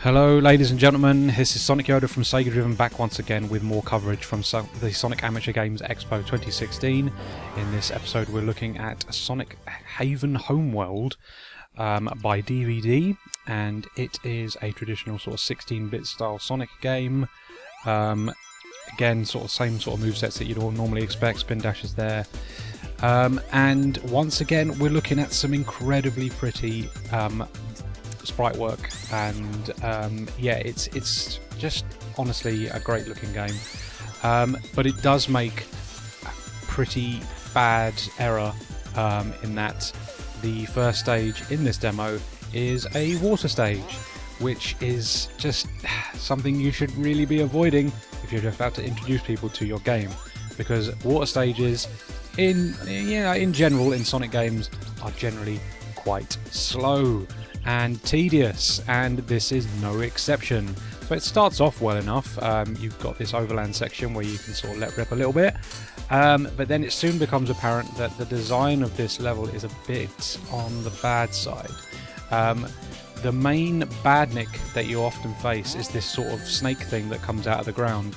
Hello ladies and gentlemen, this is Sonic Yoda from SEGADriven back once again with more coverage from the Sonic Amateur Games Expo 2016. In this episode we're looking at Sonic Haven Homeworld by DVD, and it is a traditional sort of 16-bit style Sonic game. Again, sort of same sort of movesets that you'd all normally expect, spin dashes there. And once again we're looking at some incredibly pretty sprite work, and yeah, it's just honestly a great looking game, but it does make a pretty bad error in that the first stage in this demo is a water stage, which is just something you should really be avoiding if you're about to introduce people to your game, because water stages in general in Sonic games are generally quite slow and tedious, and this is no exception. So it starts off well enough. You've got this overland section where you can sort of let rip a little bit, but then it soon becomes apparent that the design of this level is a bit on the bad side. The main badnik that you often face is this sort of snake thing that comes out of the ground,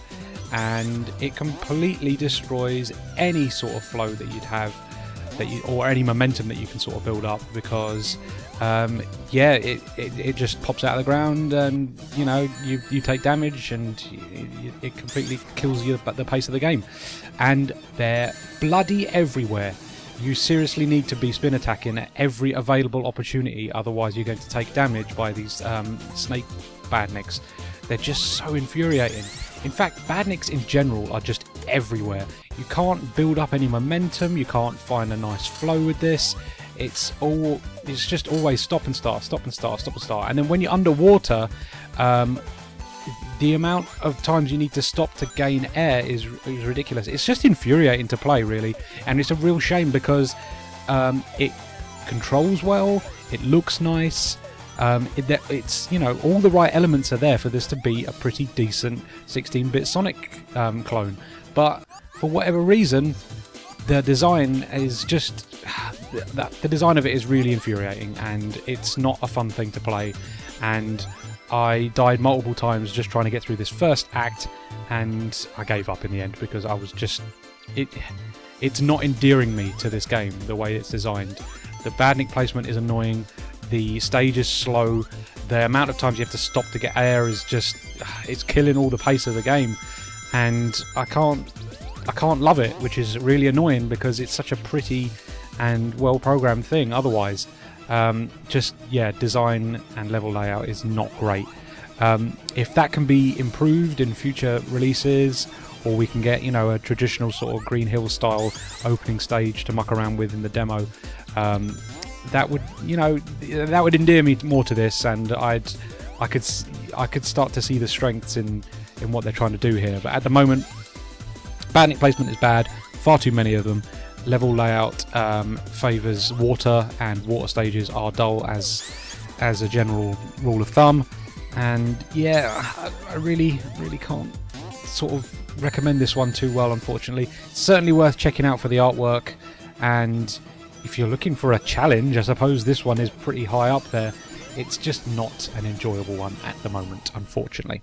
and it completely destroys any sort of flow that you'd have, or any momentum that you can sort of build up, because yeah, it just pops out of the ground, and you take damage, and it completely kills you the pace of the game. And they're bloody everywhere. You seriously need to be spin attacking at every available opportunity, otherwise you're going to take damage by these snake badniks. They're just so infuriating. In fact, badniks in general are just everywhere. You can't build up any momentum, you can't find a nice flow with this. It's just always stop and start, stop and start, stop and start. And then when you're underwater, the amount of times you need to stop to gain air is ridiculous. It's just infuriating to play, really, and it's a real shame because it controls well, it looks nice. It's all the right elements are there for this to be a pretty decent 16-bit Sonic clone, but for whatever reason the design is just the design of it is really infuriating, and it's not a fun thing to play. And I died multiple times just trying to get through this first act, and I gave up in the end because I was just it's not endearing me to this game the way it's designed. The badnik placement is annoying. The stage is slow. The amount of times you have to stop to get air is just, it's killing all the pace of the game, and I can't love it, which is really annoying because it's such a pretty and well programmed thing otherwise. Just yeah, design and level layout is not great. If that can be improved in future releases, or we can get a traditional sort of Green Hill style opening stage to muck around with in the demo, that would endear me more to this, and I could start to see the strengths in what they're trying to do here. But at the moment, badnik placement is bad, far too many of them. Level layout favours water, and water stages are dull as a general rule of thumb. And yeah, I really can't sort of recommend this one too well, unfortunately. It's certainly worth checking out for the artwork, and if you're looking for a challenge, I suppose this one is pretty high up there. It's just not an enjoyable one at the moment, unfortunately.